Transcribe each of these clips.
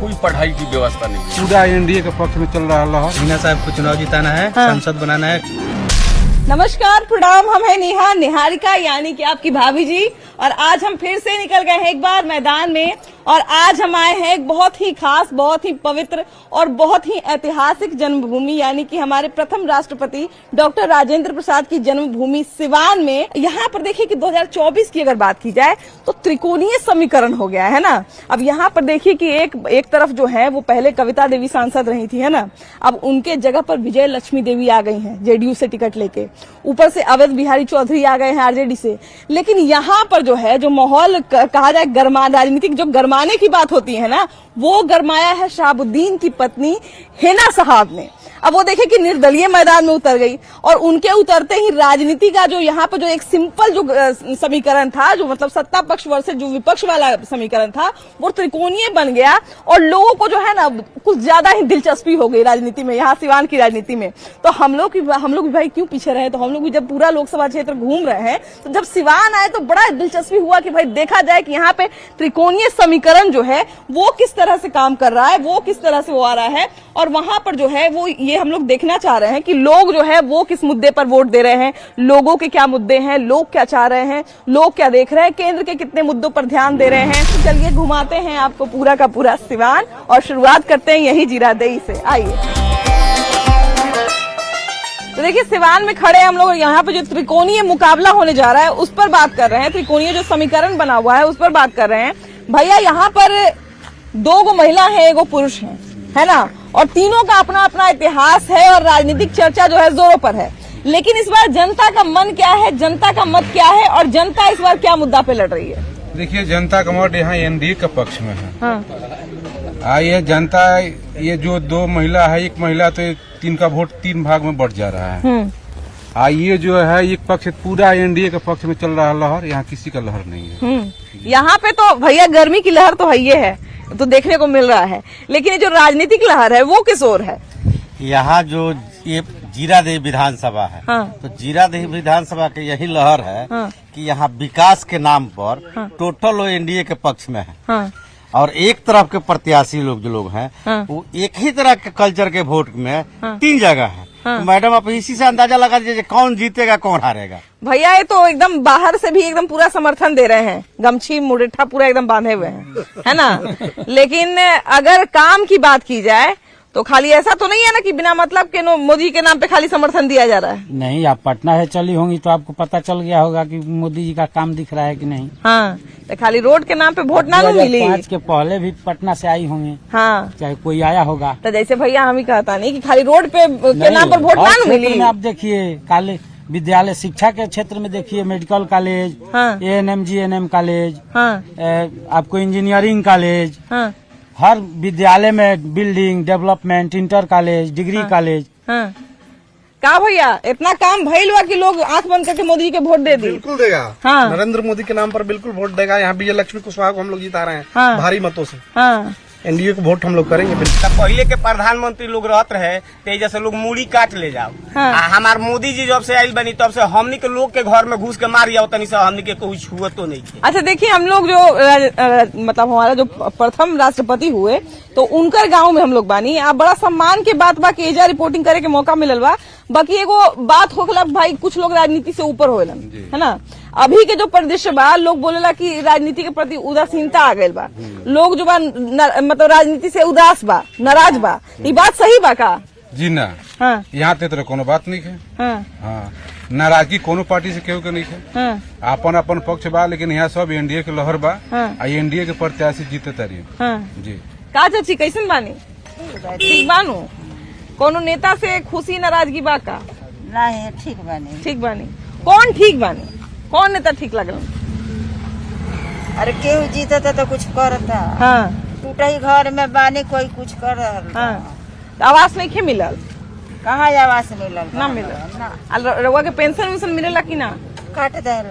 कोई पढ़ाई की व्यवस्था नहीं है। पूरा एनडीए के पक्ष में चल रहा है। मीना साहब को चुनाव जिताना है, संसद बनाना है। नमस्कार, प्रणाम। हम है नेहा निहारिका यानी कि आपकी भाभी जी, और आज हम फिर से निकल गए हैं एक बार मैदान में। और आज हम आए हैं एक बहुत ही खास, बहुत ही पवित्र और बहुत ही ऐतिहासिक जन्मभूमि यानी कि हमारे प्रथम राष्ट्रपति डॉक्टर राजेंद्र प्रसाद की जन्मभूमि सिवान में। यहाँ पर देखिए कि 2024 की अगर बात की जाए तो त्रिकोणीय समीकरण हो गया है ना। अब यहाँ पर देखिए कि एक तरफ जो है वो पहले कविता देवी सांसद रही थी, है ना। अब उनके जगह पर विजय लक्ष्मी देवी आ गई हैं जेडीयू से टिकट लेके। ऊपर से अवध बिहारी चौधरी आ गए हैं आरजेडी से। लेकिन यहाँ पर जो है जो माहौल कहा जाए राजनीतिक जो गरमाने की बात होती है ना, वो गरमाया है शहाबुद्दीन की पत्नी हिना साहब ने। अब वो देखे कि निर्दलीय मैदान में उतर गई और उनके उतरते ही राजनीति का जो यहाँ पर जो एक सिंपल जो समीकरण था, जो मतलब सत्ता पक्ष वर्सेस जो विपक्ष वाला समीकरण था, वो त्रिकोणीय बन गया। और लोगों को जो है ना कुछ ज्यादा ही दिलचस्पी हो गई राजनीति में, यहाँ सिवान की राजनीति में। तो हम लोग भी भाई क्यों पीछे रहे। तो हम लोग भी जब पूरा लोकसभा क्षेत्र घूम रहे हैं तो जब सिवान आए तो बड़ा दिलचस्पी हुआ कि भाई देखा जाए कि यहाँ पे त्रिकोणीय समीकरण जो है वो किस तरह से काम कर रहा है, वो किस तरह से वो आ रहा है। और वहां पर जो है वो ये हम लोग देखना चाह रहे हैं कि लोग जो है वो किस मुद्दे पर वोट दे रहे हैं, लोगों के क्या मुद्दे हैं, लोग क्या चाह रहे हैं, लोग क्या देख रहे हैं, केंद्र के कितने मुद्दों पर ध्यान दे रहे हैं। तो चलिए घुमाते हैं आपको पूरा का पूरा सिवान और शुरुआत करते हैं यही जीरादेई से। आइए तो देखिए सिवान में खड़े हम लोग, यहाँ पे जो त्रिकोणीय मुकाबला होने जा रहा है उस पर बात कर रहे हैं। त्रिकोणीय जो समीकरण बना हुआ है उस पर बात कर रहे हैं। भैया यहाँ पर 2 महिला है, 1 पुरुष है ना। और तीनों का अपना अपना इतिहास है और राजनीतिक चर्चा जो है जोरों पर है। लेकिन इस बार जनता का मन क्या है, जनता का मत क्या है और जनता इस बार क्या मुद्दा पे लड़ रही है। देखिए जनता का मत यहाँ एनडीए के पक्ष में है। हाँ। ये जनता, ये जो 2 महिला है, 1 महिला तो 3 का वोट 3 भाग में बढ़ जा रहा है। ये जो है एक पक्ष पूरा एनडीए के पक्ष में चल रहा है लहर, यहाँ किसी का लहर नहीं है। यहाँ पे तो भैया गर्मी की लहर तो है तो देखने को मिल रहा है। लेकिन ये जो राजनीतिक लहर है वो किस ओर है। यहाँ जो ये जीरादेई विधानसभा है, तो जीरादेई विधानसभा के यही लहर है कि यहाँ विकास के नाम पर टोटल वो एनडीए के पक्ष में है। और एक तरफ के प्रत्याशी लोग जो लोग हैं वो एक ही तरह के कल्चर के वोट में 3 जगह है। तो मैडम आप इसी से अंदाजा लगा दीजिए कौन जीतेगा कौन हारेगा। भैया ये तो एकदम बाहर से भी एकदम पूरा समर्थन दे रहे हैं, गमछी मुरेठा पूरा एकदम बांधे हुए हैं, है ना। लेकिन अगर काम की बात की जाए तो खाली ऐसा तो नहीं है ना कि बिना मतलब के मोदी के नाम पे खाली समर्थन दिया जा रहा है। नहीं, आप पटना से चली होंगी तो आपको पता चल गया होगा कि मोदी जी का काम दिख रहा है कि नहीं। हाँ, तो खाली रोड के नाम पे वोट ना मिली। 2005 के पहले भी पटना से आई होंगी। हाँ, चाहे कोई आया होगा। तो जैसे भैया हम ही कहता नहीं कि खाली रोड पे के नाम पर वोट ना मिली। आप देखिए कॉलेज विद्यालय शिक्षा के क्षेत्र में देखिए, medical college, ANM GNM college, आपको इंजीनियरिंग कॉलेज, हर विद्यालय में building development, inter college, degree college. का भैया इतना काम भइल हुआ कि लोग आंख बंद करके मोदी जी के वोट दे दी। बिल्कुल देगा। हाँ। नरेंद्र मोदी के नाम पर बिल्कुल वोट देगा। यहाँ विजय लक्ष्मी कुशवाहा को हम लोग जिता रहे हैं भारी मतों से। एनडीए को वोट हम लोग करेंगे। पहले के प्रधानमंत्री लोग रहते रहे ते जैसे लोग मूड़ी काट ले जाओ। हमार मोदी जी जब से आयल बनी तब से हमनी के लोग के घर में घुस के मार जाओ, तनी से हमनी के कोई छुअत तो नहीं। अच्छा देखिए हम लोग जो मतलब हमारा जो प्रथम राष्ट्रपति हुए तो उनकर गांव में हम लोग बानी। आप बड़ा सम्मान के बात बा कि एजा रिपोर्टिंग करे के मौका मिलल बा। बाकी एगो बात होखला भाई, कुछ लोग राजनीति से ऊपर होलन, है ना। अभी के जो परिदृश्य बा, लोग बोलेला कि राजनीति के प्रति उदासीनता आ गई बा। लोग जो बा मतलब राजनीति से उदास बा, नाराज बा। ये बात सही बा का? जी ना। हाँ। यहाँ तो कोनो बात नहीं है। हाँ। नाराजगी कोनो पार्टी से केहू के नहीं है। अपन अपन पक्ष बा, लेकिन यहाँ सब एनडीए के लहर बा। एनडीए के प्रत्याशी जीते तारी जी। का चाची कैसन बानी? ठीक बानू? कोनो नेता से खुशी नाराजगी बा का? नहीं, ठीक बानी। ठीक बानी? कौन ठीक बानी? कौन नेता ठीक लगल? अरे केहू जीतता तो कुछ करता। टूटा ही घर में बानी, कोई कुछ कर रहा। आवास नहीं खे मिलल? कहाँ आवास मिलल? ना मिलल। रउआ के पेंशन वेंशन मिलेला कि ना? काट दे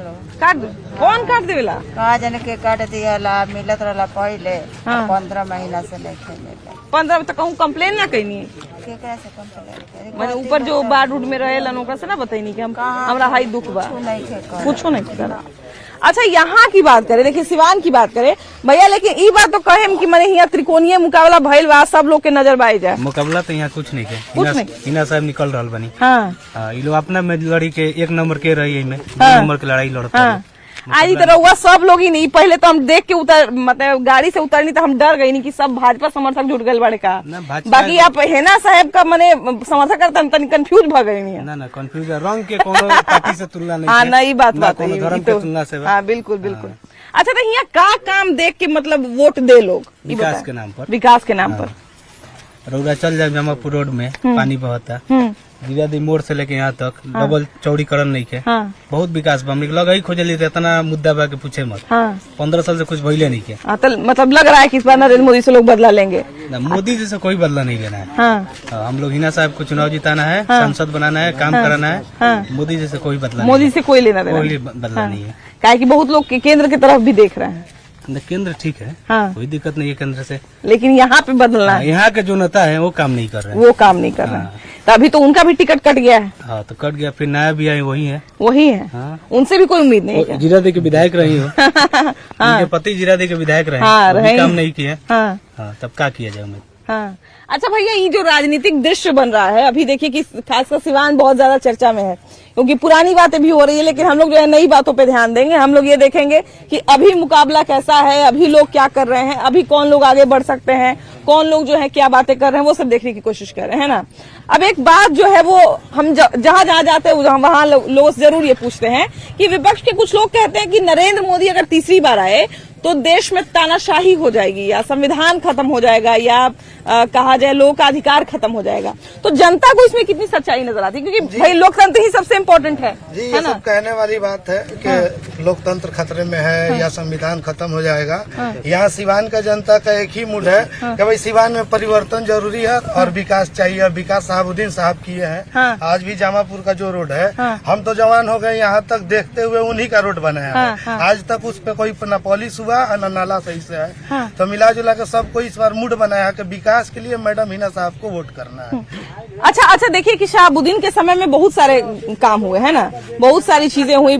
काट दे। कौन काट देवेला? कहाँ जाने के काट दिया। मिलत रहा पहले 15 महीना से नहीं मिला। 15 तो कहूँ कंप्लेन ना कैनी? मैंने ऊपर जो बाढ़ उड़ में रहेला ओकरा से ना बताइनी कि हम हमरा हाई दुख बा, कुछो नहीं करा। अच्छा यहाँ की बात करें, देखिए सिवान की बात करें भैया, लेकिन ई बात तो कहे कि मैंने यहाँ त्रिकोणीय मुकाबला भइल बा, सब लोग के नजर बाई जाए। मुकाबला तो यहाँ कुछ नहीं है, कुछ नहीं। हिना साहब निकल रहा बनी। हाँ ये लोग अपना में लड़ी के 1 नंबर के रही में 2 नंबर की लड़ाई लड़ता है। आज तरह हुआ सब लोग ही नहीं, पहले तो हम देख के उतर मतलब गाड़ी से उतरनी तो हम डर गई नहीं कि सब भाजपा समर्थक जुट गए बड़े का। बाकी आप हेना साहब का मने समर्थक करता तनी कंफ्यूज भ गई नहीं। ना कंफ्यूज रंग के कोनो पार्टी से तुलना नहीं। हाँ नहीं बात है धर्म के तुलना से। हाँ बिल्कुल बिल्कुल। अच्छा तो यहाँ का काम देख के मतलब वोट दे लोग विकास के नाम पर। विकास के नाम पर रौदा चल जाए जमापुर रोड में पानी बहता, जीरादी मोड़ से लेके यहाँ तक डबल चौड़ीकरण नहीं के। बहुत विकास बा, हमने लगा ही खोजली इतना मुद्दा बा के पूछे मत। 15 साल से कुछ भइले नहीं के। तो मतलब लग रहा है कि इस बार नरेंद्र मोदी से लोग बदला लेंगे। मोदी जी से कोई बदला नहीं लेना है। हम लोग हिना साहब को चुनाव जिताना है, सांसद बनाना है, काम कराना है। मोदी जी से कोई बदला, मोदी से कोई लेना देना, कोई बदला नहीं है। क्या कि बहुत लोग केंद्र की तरफ भी देख रहे हैं। केंद्र ठीक है, कोई दिक्कत नहीं है केंद्र से, लेकिन यहाँ पे बदलना है। यहाँ के जो नेता है वो काम नहीं कर रहे हैं। वो काम नहीं कर रहे हैं, तो अभी तो उनका भी टिकट कट गया है। हाँ तो कट गया, फिर नया भी आए वही है। उनसे भी कोई उम्मीद नहीं है। जीरादेवी के विधायक रही हो। उनके पति जीरादेवी के विधायक रहे, काम नहीं किया। तब क्या किया जाए उम्मीद। हाँ अच्छा भैया, ये जो राजनीतिक दृश्य बन रहा है अभी, देखिए कि खासकर सिवान बहुत ज्यादा चर्चा में है, क्योंकि पुरानी बातें भी हो रही है, लेकिन हम लोग जो है नई बातों पे ध्यान देंगे। हम लोग ये देखेंगे कि अभी मुकाबला कैसा है, अभी लोग क्या कर रहे हैं, अभी कौन लोग आगे बढ़ सकते हैं, कौन लोग जो है क्या बातें कर रहे हैं, वो सब देखने की कोशिश कर रहे हैं ना। अब एक बात जो है वो हम जहाँ जहाँ जाते हैं वहाँ लोग जरूर ये पूछते हैं कि विपक्ष के कुछ लोग कहते हैं कि नरेंद्र मोदी अगर तीसरी बार आए तो देश में तानाशाही हो जाएगी, या संविधान खत्म हो जाएगा, या कहा जाए लोकाधिकार खत्म हो जाएगा। तो जनता को इसमें कितनी सच्चाई नजर आती है, क्योंकि भाई लोकतंत्र ही सबसे इम्पोर्टेंट है जी। है ये ना? सब कहने वाली बात है कि लोकतंत्र खतरे में है या संविधान खत्म हो जाएगा। यहाँ सिवान का जनता का एक ही मूड है कि भाई सिवान में परिवर्तन जरूरी है और विकास चाहिए। विकास साहबुद्दीन साहब किए हैं। आज भी जामापुर का जो रोड है, हम तो जवान हो गए यहाँ तक देखते हुए उन्हीं का रोड बनाया है। आज तक उस पे कोई न पॉलिश हुआ न नाला सही से है। तो मिला जुला के सबको इस बार मूड बनाया है कि विकास के लिए मैडम हिना साहब को वोट करना है। अच्छा देखिए कि शहाबुद्दीन के समय में बहुत सारे काम हुए हैं ना, बहुत सारी चीजें हुई,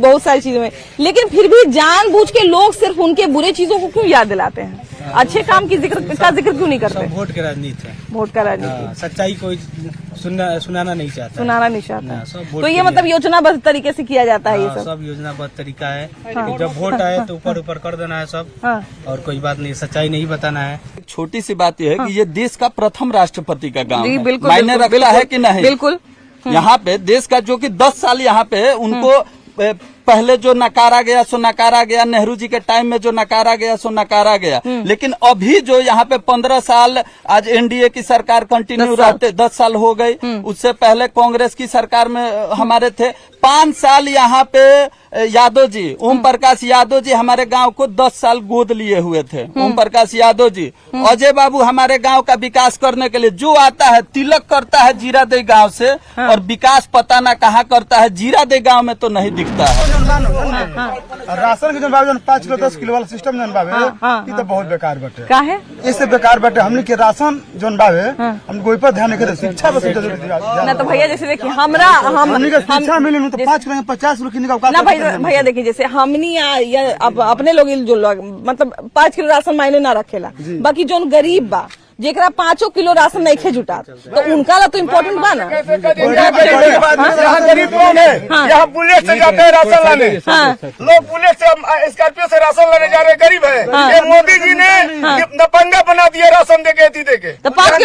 लेकिन फिर भी जानबूझ के लोग सिर्फ उनके बुरे चीजों को क्यों याद दिलाते हैं, अच्छे काम की जिक्र क्यों नहीं करते? वोट की राजनीति है, वोट का राजनीति। सच्चाई कोई सुनाना नहीं चाहता। तो ये मतलब योजनाबद्ध तरीके से किया जाता है। ये सब योजनाबद्ध तरीका है। जब वोट आए तो ऊपर कर देना है सब, और कोई बात नहीं, सच्चाई नहीं बताना है। छोटी सी बात यह है कि ये देश का प्रथम राष्ट्रपति का गांव है, बिल्कुल, मायने रखता है कि नहीं? बिल्कुल। यहाँ पे देश का जो कि 10 साल यहाँ पे उनको पहले जो नकारा गया सो नकारा गया, नेहरू जी के टाइम में जो नकारा गया सो नकारा गया, लेकिन अभी जो यहाँ पे 15 साल आज एनडीए की सरकार कंटिन्यू रहते, 10 साल हो गई। उससे पहले कांग्रेस की सरकार में हमारे थे 5 साल। यहाँ पे यादव जी, ओम प्रकाश यादव जी हमारे गांव को 10 साल गोद लिए हुए थे। ओम प्रकाश यादव जी, अजय बाबू हमारे गांव का विकास करने के लिए जो आता है तिलक करता है जीरादेवी गांव से, और विकास पता ना कहाँ करता है, जीरादेवी गांव में तो नहीं दिखता है। राशन के 5 किलो 10 किलो वाला सिस्टम जन बावे ये तो बहुत बेकार बटे। का है इससे बेकार बटे हमने के राशन जोन बावे हम कोई पर ध्यान नहीं करे, शिक्षा बस ना। तो भैया जैसे देखिए हमने शिक्षा मिले तो 5 किलो 50 रुपये निकाल ना। भैया देखिए जैसे हमनी या अपने लोग जो मतलब 5 किलो राशन मायने ना रखेला, बाकी जो गरीब बा जेकरा 5 किलो राशन नहीं खे जुटा तो उनका ला तो इम्पोर्टेंट बा ना। यहाँ गरीब कौन है? यहाँ बुलेट से जाते हैं राशन लाने, लोग बुलेट से स्कॉर्पियो से राशन लाने जा रहे हैं, गरीब है। ये मोदी जी ने नपंगा बना दिया राशन देके देके। तो 5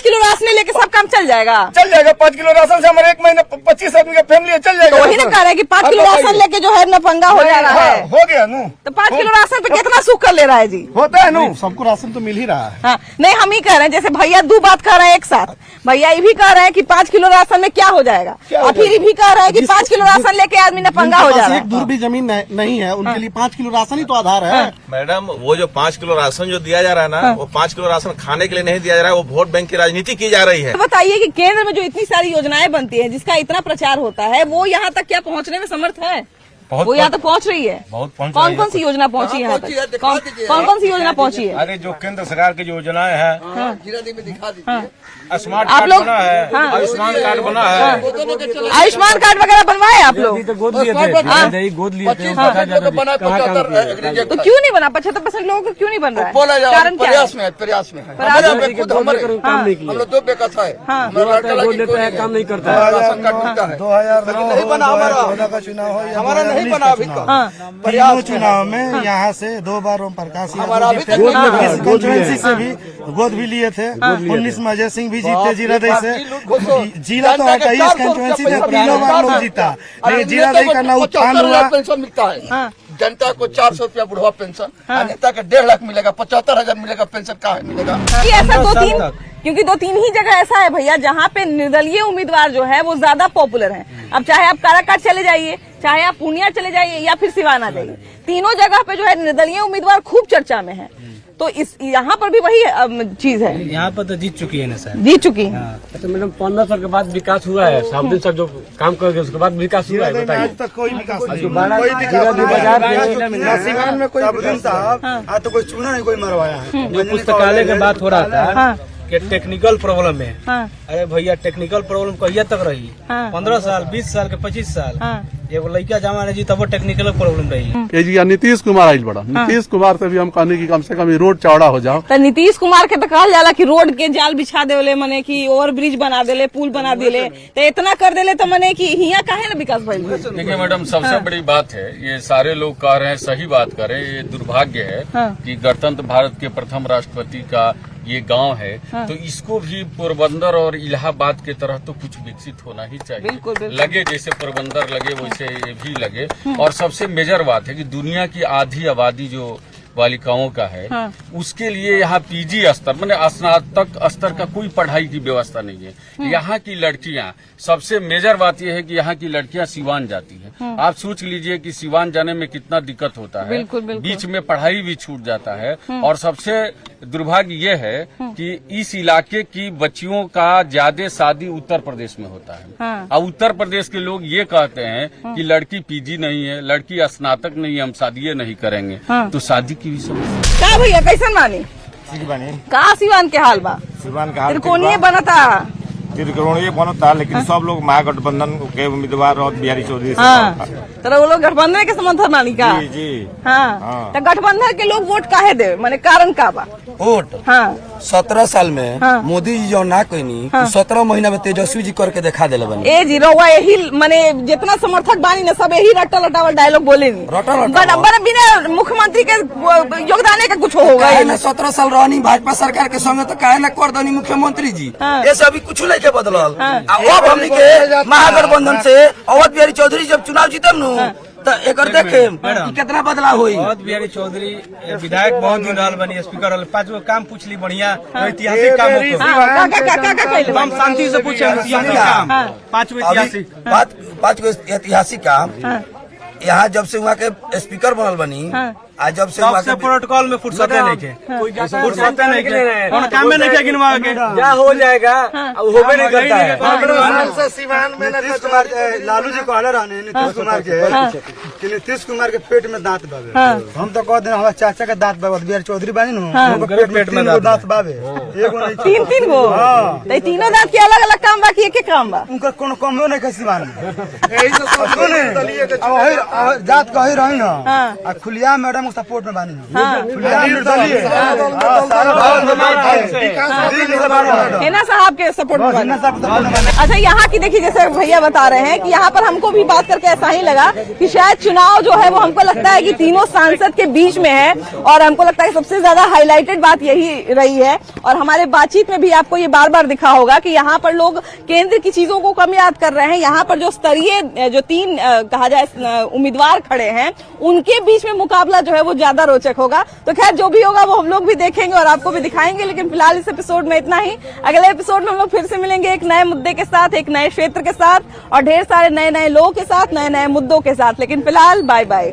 किलो राशन लेके सब काम चल जाएगा। 5 किलो राशन से हमारे 1 महीने 25 आदमी का फैमिली चल जाएगा। तो वही ना कह रहे हैं कि 5 किलो राशन लेके जो है नपंगा हो जा रहा है। हो गया नू। तो 5 किलो राशन पे कितना सुख कर ले रहा है जी? होता है नू, सबको राशन तो मिल ही रहा है। नहीं हम ही कह रहे हैं, जैसे भैया 2 बात कह रहे हैं एक साथ। भैया ये भी कह रहे हैं कि 5 किलो राशन में क्या हो जाएगा, और फिर ये भी कह रहे हैं कि 5 किलो राशन लेके आदमी नपंगा हो जा रहा है। एक दूर भी जमीन नहीं है उनके लिए 5 किलो राशन ही तो आधार है। मैडम वो जो 5 किलो राशन जो दिया जा रहा है ना, वो 5 किलो राशन खाने के लिए नहीं दिया जा रहा है, वो वोट बैंक की राजनीति की जा रही है। तो बताइए कि केंद्र में जो इतनी सारी योजनाएं बनती है, जिसका इतना प्रचार होता है, वो यहाँ तक क्या पहुँचने में समर्थ है? बहुत वो यहाँ तक पहुँच रही है। बहुत पहुंच कौन कौन सी योजना पहुँची है यहाँ तक? कौन कौन सी योजना पहुँची है? अरे जो केंद्र सरकार की योजनाएं हैं, स्मार्ट आप कार्ड लोग बना है, आयुष्मान कार्ड बना है। आयुष्मान कार्ड वगैरह बनवाए आप लोग? तो गोद लिए थे, गोद लिए थे। तो क्यों नहीं बना? 75% लोगों को क्यों नहीं बन रहा है? कारण क्या है? प्रयास में काम नहीं किया, दो बेकत है, गोद लेता है, काम नहीं करता है। 2014 का चुनाव हो, हमारा नहीं बना अभी तक। तीनों चुनाव में यहाँ से 2 बार ओम प्रकाश कंस्टिट्यूएंसी से भी गोद भी लिए थे। 19 में अजय सिंह भी जीते जीरादेई से। जिला तो है इस कंस्टिट्यूएंसी से 3 बार लोग जीता, लेकिन जीरादेई का ना उत्थान हुआ। पेंशन मिलता है जनता को 400 रुपया बुढ़वा पेंशन, नेता का 1.5 लाख मिलेगा, 75,000 मिलेगा पेंशन। कहाँ मिलेगा? कि ऐसा 2-3 क्योंकि 2-3 ही जगह ऐसा है भैया जहाँ पे निर्दलीय उम्मीदवार जो है वो ज्यादा पॉपुलर हैं। अब चाहे आप काराकाट चले जाइए, चाहे आप पूर्णिया चले जाइए या फिर सिवान आ जाइए, तीनों जगह पे जो है निर्दलीय उम्मीदवार खूब चर्चा में है। तो इस यहाँ पर भी वही चीज है। यहाँ पर तो जीत चुकी है ना सर, जीत चुकी। अच्छा मैडम, 15 साल के बाद विकास हुआ है, 7 दिन तक जो काम करेंगे उसके बाद विकास हुआ है, बताइए। आज तक कोई विकास नहीं, सिवान में कोई साहब तो कोई चुना नहीं, कोई मरवाया है। जो पुस्तकालय की बात हो रहा था कि टेक्निकल प्रॉब्लम है, अरे भैया टेक्निकल प्रॉब्लम कहिया तक रही? 15 साल, 20 साल के 25 साल एगो लड़का जमा नहीं जी तब टेक्निकल प्रॉब्लम रही। ये नीतीश कुमार आइल बड़ा, नीतीश कुमार से भी हम कहने की कम से कम रोड चौड़ा हो जाओ। तो नीतीश कुमार के तो कहल जाला कि रोड के जाल बिछा देले, मने कि ओवर ब्रिज बना देले, पुल बना देले, तो इतना कर देले तो मने कि हिया काहे ना विकास भइल? देखिए मैडम, सबसे बड़ी बात है, ये सारे लोग कह रहे हैं, सही बात कर रहे हैं, ये दुर्भाग्य है कि गणतंत्र भारत के प्रथम राष्ट्रपति का ये गांव है, तो इसको भी पोरबंदर और इलाहाबाद के तरह तो कुछ विकसित होना ही चाहिए। बिल्कुल। लगे जैसे पोरबंदर लगे वैसे ये भी लगे। और सबसे मेजर बात है कि दुनिया की आधी आबादी जो बालिकाओं का है, उसके लिए यहाँ पीजी स्तर माने स्नातक स्तर का कोई पढ़ाई की व्यवस्था नहीं है। यहाँ की लड़कियाँ, सबसे मेजर बात यह है कि यहाँ की लड़कियाँ सिवान जाती हैं। आप सोच लीजिए कि सिवान जाने में कितना दिक्कत होता है। बिल्कुल, बिल्कुल। बीच में पढ़ाई भी छूट जाता है। और सबसे दुर्भाग्य ये है कि इस इलाके की बच्चियों का ज्यादा शादी उत्तर प्रदेश में होता है। और उत्तर प्रदेश के लोग ये कहते हैं कि लड़की पीजी नहीं है, लड़की स्नातक नहीं है, हम शादी नहीं करेंगे। तो शादी की भी समस्या। का भैया कैसन मानी? कहा सिवान के हाल बा? सिवान का त्रिकोणीय बनता, त्रिकोणीय बनता, लेकिन सब लोग महागठबंधन के उम्मीदवार और बिहारी चौधरी तो वो लोग गठबंधन के समर्थन मानी का? जी। हाँ, तो गठबंधन के लोग वोट काहे दे, माने कारण का बा? वोट 17 साल में मोदी जी जो ना कहनी 17 महीना में तेजस्वी जी करके दिखा दिले बनी। ए जी रउआ यही माने जितना समर्थक बानी ना सब यही रट्टा लटावल डायलॉग बोले नी। बिना मुख्यमंत्री के योगदान का कुछ होगा? 17 साल रहनी भाजपा सरकार के संगे, तो काहे ना कर दनी मुख्यमंत्री जी? ये सभी कुछ नहीं के बदलल। अब हमनी के महागठबंधन से अवध बिहारी चौधरी जब चुनाव जीतम नु तो एक देखे कितना बदलाव हुई। अवध बिहारी चौधरी विधायक बहुत दिन रहल बनी, स्पीकर रहल, 5 गो काम पूछ ली बढ़िया ऐतिहासिक काम। हम शांति से पूछे ऐतिहासिक काम, 5 गो ऐतिहासिक 5 गो ऐतिहासिक काम। यहाँ जब से वहाँ के स्पीकर बनल बनी, आज जब से वहाँ के प्रोटोकॉल में फुर्सत नहीं के, फुर्सत नहीं के, काम में नहीं किया गिनवा के क्या हो जाएगा, होबे नहीं करता है। सिवान में नीतीश कुमार लालू जी कहले रहने नीतीश कुमार के नीतीश कुमार के पेट में दांत बाबे। हम तो कह देना हमारे चाचा के दांत बाबे, बिहार चौधरी बानी नु पेट में दांत बाबे, एगो नहीं 3 गो। तो तीनों दांत के अलग अलग काम बाकी एक काम बा, उनका कोनो कमियो नहीं है सिवान में। यही तो सुने जात कही रही ना, खुलिया मैडम सपोर्ट में बानी हेना साहब के सपोर्ट में बानी। अच्छा, यहाँ की देखिए जैसे भैया बता रहे हैं कि यहाँ पर हमको भी बात करके ऐसा ही लगा कि शायद चुनाव जो है वो हमको लगता है कि तीनों सांसद के बीच में है, और हमको लगता है सबसे ज्यादा हाईलाइटेड बात यही रही है। और हमारे बातचीत में भी आपको ये बार बार दिखा होगा कि यहाँ पर लोग केंद्र की चीजों को कम याद कर रहे हैं। यहाँ पर जो स्तरीय जो 3 कहा जाए उम्मीदवार खड़े हैं, उनके बीच में मुकाबला जो है वो ज्यादा रोचक होगा। तो खैर जो भी होगा वो हम लोग भी देखेंगे और आपको भी दिखाएंगे, लेकिन फिलहाल इस एपिसोड में इतना ही। अगले एपिसोड में हम लोग फिर से मिलेंगे एक नए मुद्दे के साथ, एक नए क्षेत्र के साथ और ढेर सारे नए नए लोगों के साथ, नए नए मुद्दों के साथ। लेकिन फिलहाल बाय बाय।